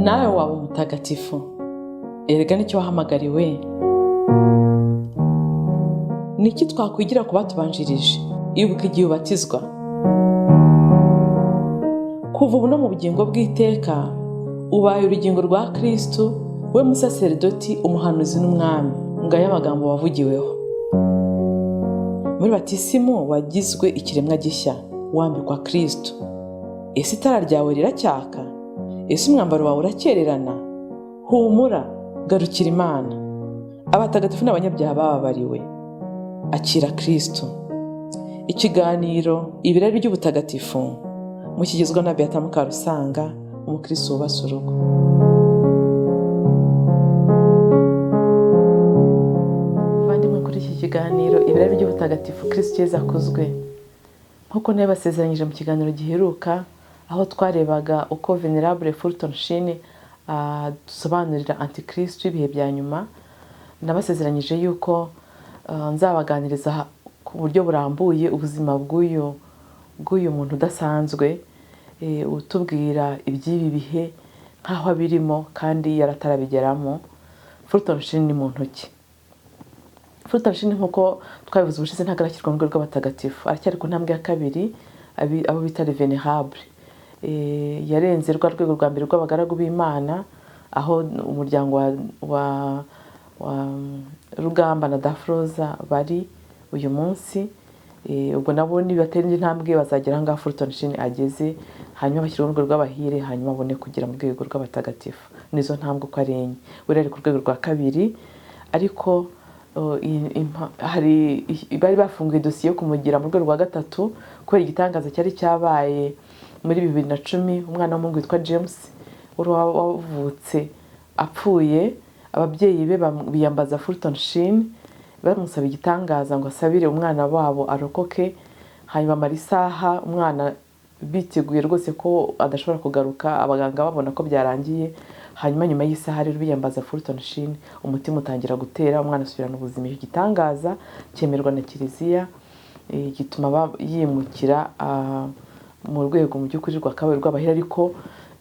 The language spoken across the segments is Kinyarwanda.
nawe waba umutagatifu. Erega nicyo wahamagariwe. Niki twakwigira ku batubanjirije? Ibuka igihe ubatizwa. Kuva ubu no mu bugingo bw'iteka ubaye urugingo rwa Kristo, we musaserdoti, umuhanuzi n'umwami. Ngaya amagambo wavugiweho. Muri batisimu wagizwe ikiremwa gishya, wambikwa Kristo. Ese itara ryawe riracyaka? Ese umwambaro wawe urakererana? Humura, garukira Imana. Abatagatifu n'abanyabyaha bababariwe. Akira Kristo. Ikiganiro ibirari by'ubutagatifu mukigizwa na Beata Mukarusanga, umukristo wubase urugo. Bandimwe kuri iki kiganiro ibirari by'ubutagatifu Kristo Yesu akuzwe. Nkuko nabasezeranyije mu kiganiro giheruka, aho twarebaga uko Venerable FULTON SHEEN dusobanurira antikristo ibihe bya nyuma, nabasezeranyije yuko nzabaganiriza ku buryo burambuye ubuzima bw'uyu muntu udasanzwe, utubwira iby'ibi bihe nk'aho abirimo kandi yaratarabigeramo. FULTON SHEEN ni muntu ki? FULTON SHEEN nk'uko twabivuze ubushize ntabwo arakirwa mu rwego rw'abatagatifu, aracyari ku ntambwe ya kabiri, abo bita Venerable. Yarenze rwa rwego rwa mbere rw'abagaragu b'Imana, aho umuryango wa Rugamba na Dafroza bari uyu munsi. Ubwo nabo nibatera intambwe bazagera ngaho FULTON SHEEN ageze, hanyuma bashyiraho urwego rw'abahire, hanyuma abone kugera mu rwego rw'abatagatifu. Nizo ntambwe uko ari enye. We ari ku rwego rwa kabiri, ariko bari bafunguye dosiye yo kumugira mu rwego rwa gatatu kubera igitangaza cyari cyabaye muri 2010. Umwana w'umuhungu witwa James wari wavutse apfuye, ababyeyi be biyambaza FULTON SHEEN bamusaba igitangaza ngo asabire umwana wabo arokoke. Hanyuma amara isaha umwana biteguye rwose ko adashobora kugaruka, abaganga babona ko byarangiye. Hanyuma nyuma y'isaha rero biyambaza FULTON SHEEN, umutima utangira gutera, umwana asubirana ubuzima. Icyo gitangaza cyemerwa na Kiliziya, gituma yimukira mu rwego mu by'ukuri rwa kabiri rw'abahire, ariko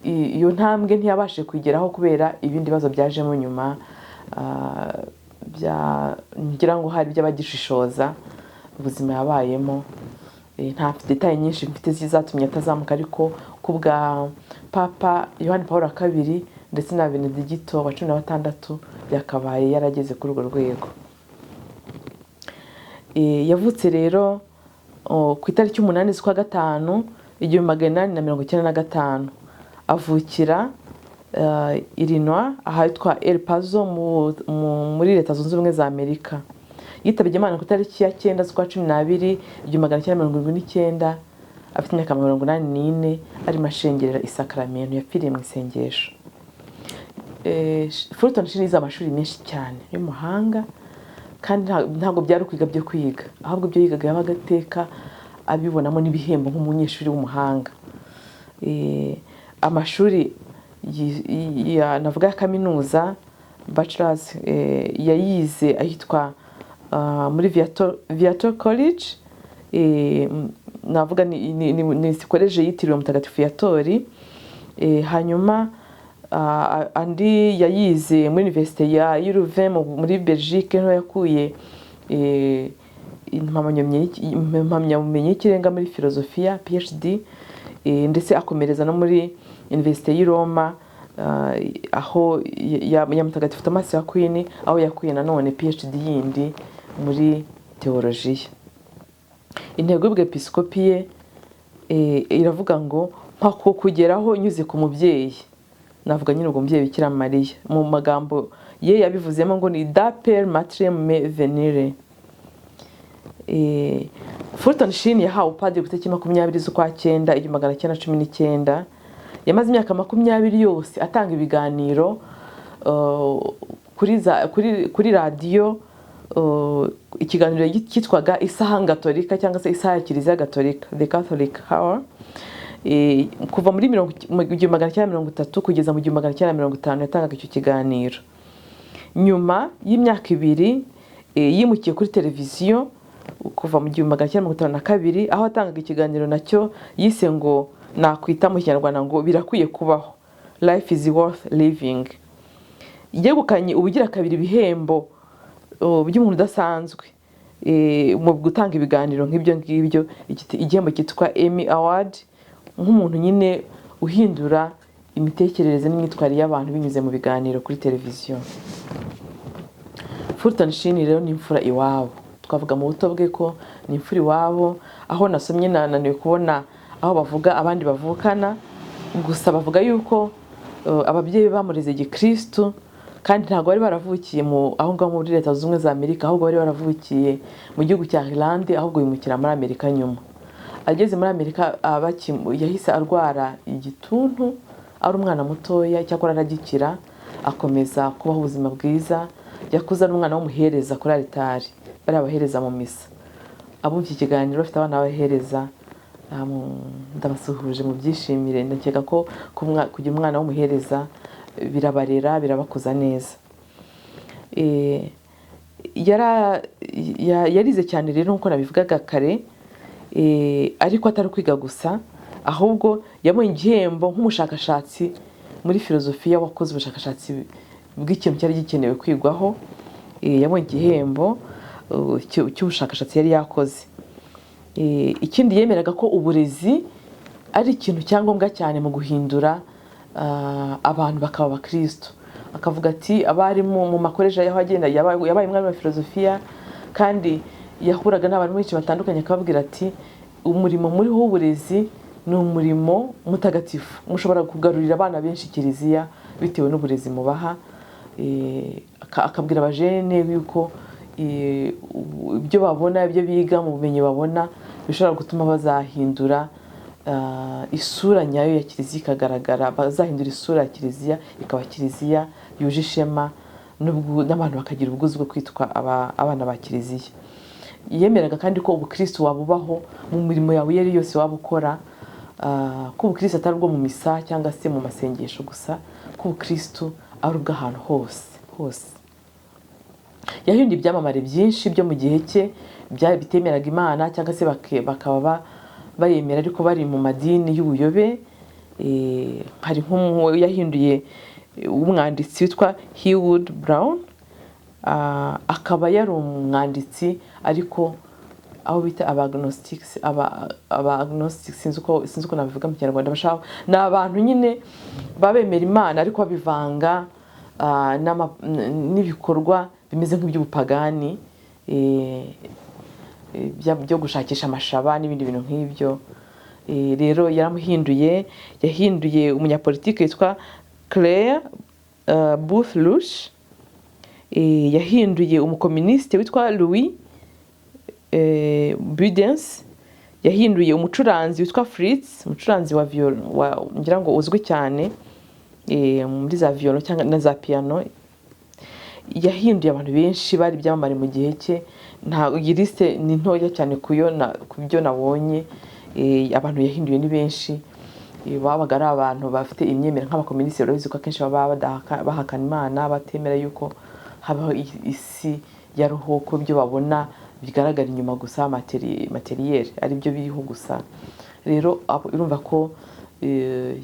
iyo ntambwe ntiyabashije kwigeraho kubera ibindi bibazo byajemo nyuma, ngira ngo hari by'abagishishoza ubuzima yabayemo. Nta detaye nyinshi mfite zizatumye atazamuka, ariko kubwa Papa Yohani Pawulo wa II ndetse na Benedicto wa 16 byakabaye yarageze kuri urwo rwego. Yavutse rero ku itariki 8 z'ukwa gatanu 1895. Avukira Illinois ahitwa El Paso muri Leta Zunze Ubumwe za Amerika. Yitabye Imana ku itariki ya 9 z'ukwa 12 1979, afite imyaka 84, ari mashengerera isakramento, yapfiriye mu isengesho. FULTON SHEEN yize amashuri menshi cyane y'umuhanga, kandi ntabwo byari kwiga byo kwiga, ahubwo byo yigaga yabaga ateka abibonamo n'ibihembo nk'umunyeshuri w'umuhanga. Amashuri navuga ya kaminuza bachelors yayize ahitwa muri Viator College, navuga ni college yitiriwe Mutagatifu Viatori. Hanyuma andi yayize muri Université ya UMWARIMU muri Belgique, no yakuye impamyabumenyi y'ikirenga muri filozofiya PhD, ndetse akomereza no muri Université y'i Roma, aho ya Mutagatifu Thomas Aquin, aho yakuye nanone PhD yindi muri teolojiya. Intego y'ubwepiskopi ye iravuga ngo mpako kugeraho nyuze ku mubyeyi, navuga nyine ubwo mubyeyi Bikira Mariya. Mu magambo ye yabivuzemo ngo ni da per matrem me venire. FULTON SHEEN yahawe upadiri ku itariki 20 z'ukwa 9 1919. Yamaze imyaka 20 yose atanga ibiganiro kuri radio. Ikiganiro cyitwaga isaha gatolika cyangwa se isaha ya Kiliziya Gatolika, the Catholic Hour. Kuva muri 1930 kugeza mu 1950 yatangaga icyo kiganiro. Nyuma y'imyaka 2 yimukiye kuri televiziyo kuva mu 1952, aho atangaga ikiganiro nacyo yise ngo nakwita mu Kinyarwanda ngo birakwiye kubaho, life is worth living. Yegukanye ubugira kabiri ibihembo by'umuntu udasanzwe mu gutanga ibiganiro nk'ibyo ngibyo, igihembo cyitwa Emmy Award, nk'umuntu nyine uhindura imitekerereze n'imyitwarire y'abantu binyuze mu biganiro kuri televiziyo. Fulton Sheen rero ni imfura iwabo, twavuga mu buto bwe ko ni imfura iwabo. Aho nasomye nananiwe kubona aho bavuga abandi bavukana, gusa bavuga yuko ababyeyi bamureze gikristo, kandi ntabwo bari baravukiye aho ngaho muri Leta Zunze Ubumwe za Amerika, ahubwo bari baravukiye mu gihugu cya Irlande, ahubwo bimukira muri Amerika nyuma. Ageze muri Amerika yahise arwara igituntu, ari umwana mutoya, cyakora aragikira, akomeza kubaho ubuzima bwiza. Yakuze ari umwana w'umuhereza kuri altari, bari abahereza mu misa. Abumva iki kiganiro bafite abana b'abahereza, ndabasuhuje mu byishimire. Ndakeka ko kugira umwana w'umuhereza birabarera, birabakuza neza. Yarize cyane rero nk'uko nabivugaga kare, ariko atari kwiga gusa, ahubwo yabonye igihembo nk'umushakashatsi muri filozofiya wakoze ubushakashatsi bw'ikintu cyari gikenewe kwigwaho. Yabonye igihembo cy'ubushakashatsi yari yakoze. Ikindi yemeraga ko uburezi ari ikintu cyangombwa cyane mu guhindura abantu bakaba abakristo. Akavuga ati abari mu makoleje yaho agenda, yabaye umwami wa filozofiya, kandi yahuraga n'abantu benshi batandukanye, akababwira ati umurimo muriho w'uburezi ni umurimo mutagatifu, mushobora kugarurira abana benshi kiliziya bitewe n'uburezi mubaha. Akabwira abajene yuko ibyo babona, ibyo biga mu bumenyi babona, bishobora gutuma bazahindura isura nyayo ya kiliziya ikagaragara, bazahindura isura ya kiliziya ikaba kiliziya yuje ishema, n'abantu bakagira ubwuzu bwo kwitwa abana ba kiliziya. Yemeraga kandi ko ubukristo wabubaho mu mirimo yawe iyo ari yose waba ukora, ko ubukristo atari ubwo mu misa cyangwa se mu masengesho gusa, ko ubukristo ari ubw'ahantu hose. Yahinduye ibyamamare byinshi byo mu gihe cye bitemeraga Imana, cyangwa se bakaba bayemera ariko bari mu madini y'ubuyobe. Hari yahinduye umwanditsi witwa Heward Brown, akaba yari umwanditsi ariko aho bita abagnostics sinzi uko nabivuga mu Kinyarwanda. Ni abantu nyine babemera Imana ariko babivanga n'ibikorwa bimeze nk'iby'ubupagani, byo gushakisha amashaba n'ibindi bintu nk'ibyo. Rero yahinduye umunyapolitike witwa Claire Booth-Lush, yahinduye umukomunisite witwa Louis Budens, yahinduye umucuranzi witwa Fritz, umucuranzi wa violon ngira ngo uzwi cyane muri za violon cyangwa na za piano. Yahinduye abantu benshi bari byamamare mu gihe cye. Iyi liste ni ntoya cyane ku byo nabonye. Abantu yahinduye ni benshi, babaga ari abantu bafite imyemerere nk'abakomunisiti. Urabizi ko akenshi baba bahakana Imana, batemera yuko habaho isi ya roho, ko ibyo babona bigaragara inyuma gusa, materiel ari byo biriho gusa. Rero urumva ko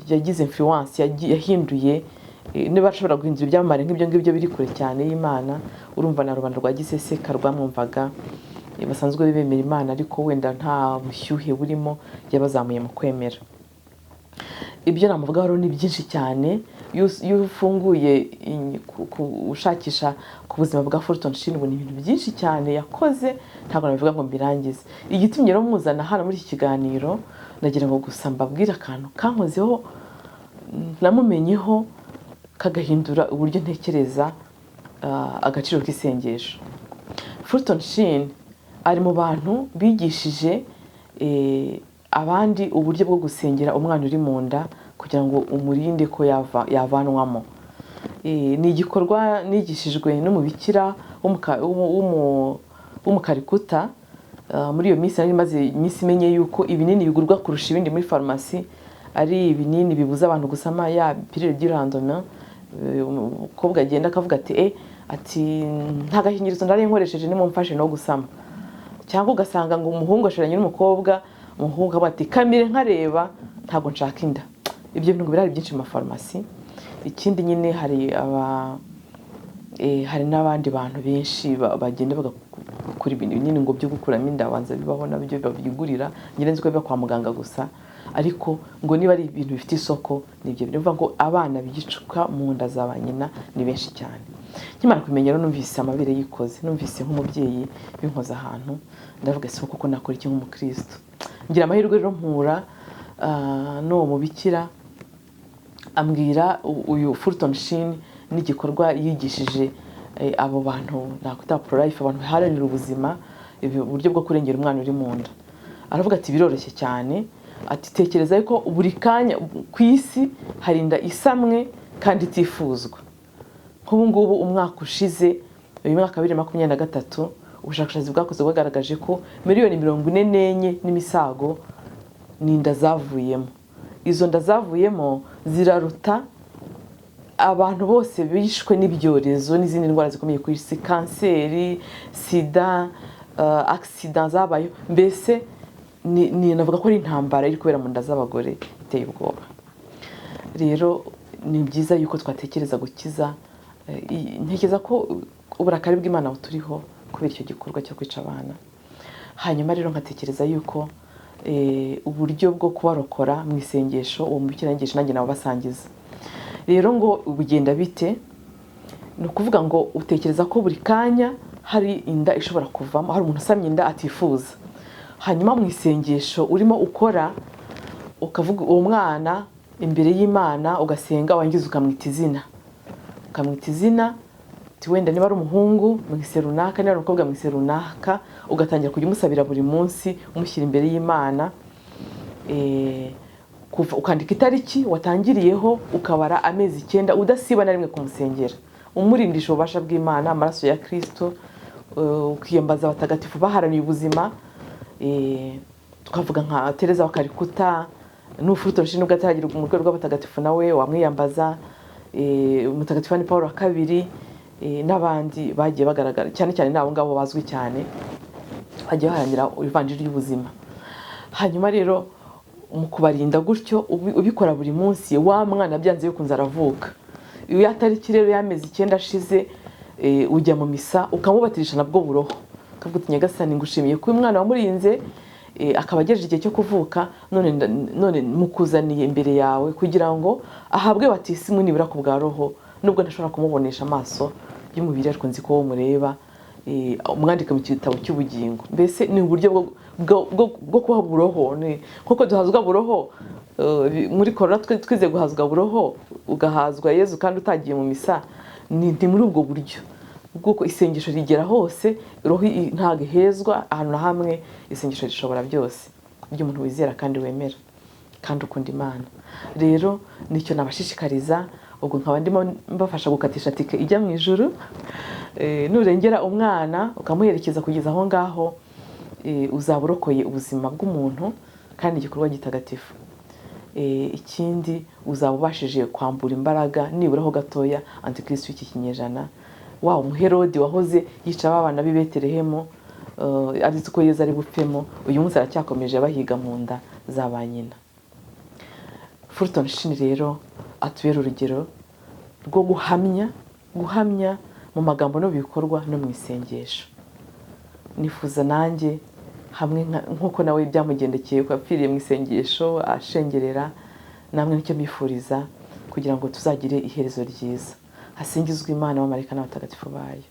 yagize influence, yahinduye. Niba ashobora guhindura ibyamamare nk'ibyo ngibyo biri kure cyane y'Imana, urumva na rubanda rwa giseseka rwamwumvaga, basanzwe bemera Imana ariko wenda nta bushyuhe burimo, yabazamuye mu kwemera. Ibyo namuvuga rero ni byinshi cyane. Iyo ufunguye ushakisha ku buzima bwa Fulton Sheen, ubona ibintu byinshi cyane yakoze, ntabwo nabivuga ngo mbirangize. Igitumye rero muzana hano muri iki kiganiro, nagira ngo gusa mbabwire akantu kankozeho, namumenyeho, kagahindura uburyo ntekereza agaciro k'isengesho. Fulton Sheen ari mu bantu bigishije abandi uburyo bwo gusengera umwana uri mu nda kugira ngo umurinde ko yavanwamo. Ni igikorwa nigishijwe n'umubikira w'umukarikuta. Muri iyo minsi nari maze iminsi menye yuko ibinini bigurwa kurusha ibindi muri farumasi ari ibinini bibuza abantu gusama, ya pilule du lendemain. Umukobwa agenda akavuga ati nta gahingirizo ndari nkoresheje, nimumfashe no gusama. Cyangwa ugasanga ngo umuhungu ashoranye n'umukobwa, umuhungu ati kamire nkareba ntabwo nshaka inda. Ibyo bintu birari byinshi mu mafarumasi. ikindi nyine hari n'abandi bantu benshi bagenda bagakora ibintu nyine ngo byo gukuramo inda banza bibaho nabyo babigurira nyine nzi ko biba kwa muganga gusa, ariko ngo niba ari ibintu bifite isoko nibyo bivuga ngo abana bigicuka mu nda za ba nyina ni benshi cyane. Nkimara kumenya rero numvise amabere yikoze, numvise nk'umubyeyi binkoza ahantu, ndavuga se kuko nakora iki nk'umukristo. Ngira amahirwe rero mpura n'uwo mubikira ambwira uyu FULTON SHEEN n'igikorwa yigishije abo bantu nakwita pro-life, abantu baharanira ubuzima, uburyo bwo kurengera umwana uri mu nda. Aravuga ati biroroshye cyane, ati tekereza yuko buri kanya ku isi hari inda isamwe kandi itifuzwa. Nk'ubu ngubu umwaka ushize, uyu mwaka 2023, ubushakashatsi bwakoze bwagaragaje ko miliyoni 44 n'imisago ni inda zavuyemo. Izo nda zavuyemo ziraruta abantu bose bishwe n'ibyorezo n'izindi ndwara zikomeye ku isi, kanseri, sida, accident zabayo. Mbese ni navuga ko ari intambara iri kubera mu nda z'abagore iteye ubwoba. Rero ni byiza yuko twatekereza gukiza, ntekereza ko uburakari bw'Imana buturiho kubera icyo gikorwa cyo kwica abana. Hanyuma rero nkatekereza yuko uburyo bwo kubarokora mu isengesho uwo mubikira nyigisho nanjye nabo basangiza. Rero ngo bugenda bite? Ni ukuvuga ngo utekereza ko buri kanya hari inda ishobora kuvamo, hari umuntu usamye inda atifuza. Hanyuma mu isengesho urimo ukora ukavuga uwo mwana imbere y'Imana, ugasenga, wangiza ukamwita izina. Ukamwita izina, wenda niba ari umuhungu mwise runaka, niba ari umukobwa mwise runaka, ugatangira kujya umusabira buri munsi, umushyira imbere y'Imana. Ukandika itariki watangiriyeho, ukabara amezi 9 udasiba na rimwe kumusengera, umurindisha ububasha bw'Imana, amaraso ya Kristo, ukiyambaza abatagatifu baharaniye ubuzima. Tukavuga nka Tereza wa Kalikuta, n'ufurutoro shino gataragira mu rwego rw'abatagatifu nawe wamwiyambaza, umutagatifu ni Paul wa II, n'abandi bagiye bagaragara cyane cyane nabo ngabo bazwi cyane bagiye baharanira ivanjiri y'ubuzima. Hanyuma rero mu kubarinda gutyo ubikora buri munsi, wa mwana byanze bikunze aravuka. Iyo yatariki rero y'amezi 9 ashize, ujya mu misa ukamubatirisha nabwo buroho, ukavuga uti Nyagasani ngushimiye ko uyu mwana wamurinze akaba agejeje igihe cyo kuvuka, none mukuzaniye imbere yawe kugira ngo ahabwe batisimu nibura ku bwa roho, nubwo ntashobora kumubonesha amaso y'umubiri ariko nzi ko wo mureba, umwandika mu gitabo cy'ubugingo. Mbese ni uburyo bwo kubaha buroho, nkuko duhazwa buroho muri korona twize guhazwa buroho, ugahazwa Yezu kandi utagiye mu misa. Ni muri ubwo buryo bw'uko isengesho rigera hose, roho ntago hezwa ahantu na hamwe. Isengesho rishobora byose ibyo umuntu wizera kandi wemera kandi ukunda Imana. Rero nicyo nabashishikariza, ubwo nkaba ndimo mbafasha gukatisha tike ijya mu ijuru. Nurengera umwana ukamuherekeza kugeza aho ngaho, uzaburokoye ubuzima bw'umuntu kandi igikorwa gitagatifu. Ikindi uzabubashije kwambura imbaraga nibura ho gatoya antikristo y'iki kinyejana, wa umuherodi wahoze yica abana b'i Betelehemu, azi ko Yezu ari bupfemo, uyu munsi aracyakomeje abahiga mu nda za ba nyina. FULTON SHEEN rero atubera urugero rwo guhamya mu magambo no bikorwa no mu isengesho. Nifuza nanjye hamwe nkuko nawe byamugendekeye ko yapfiriye mu isengesho ashengerera, namwe nicyo mbifuriza kugira ngo tuzagire iherezo ryiza. Hasingizwe Imana, abamarayika n'abatagatifu bayo.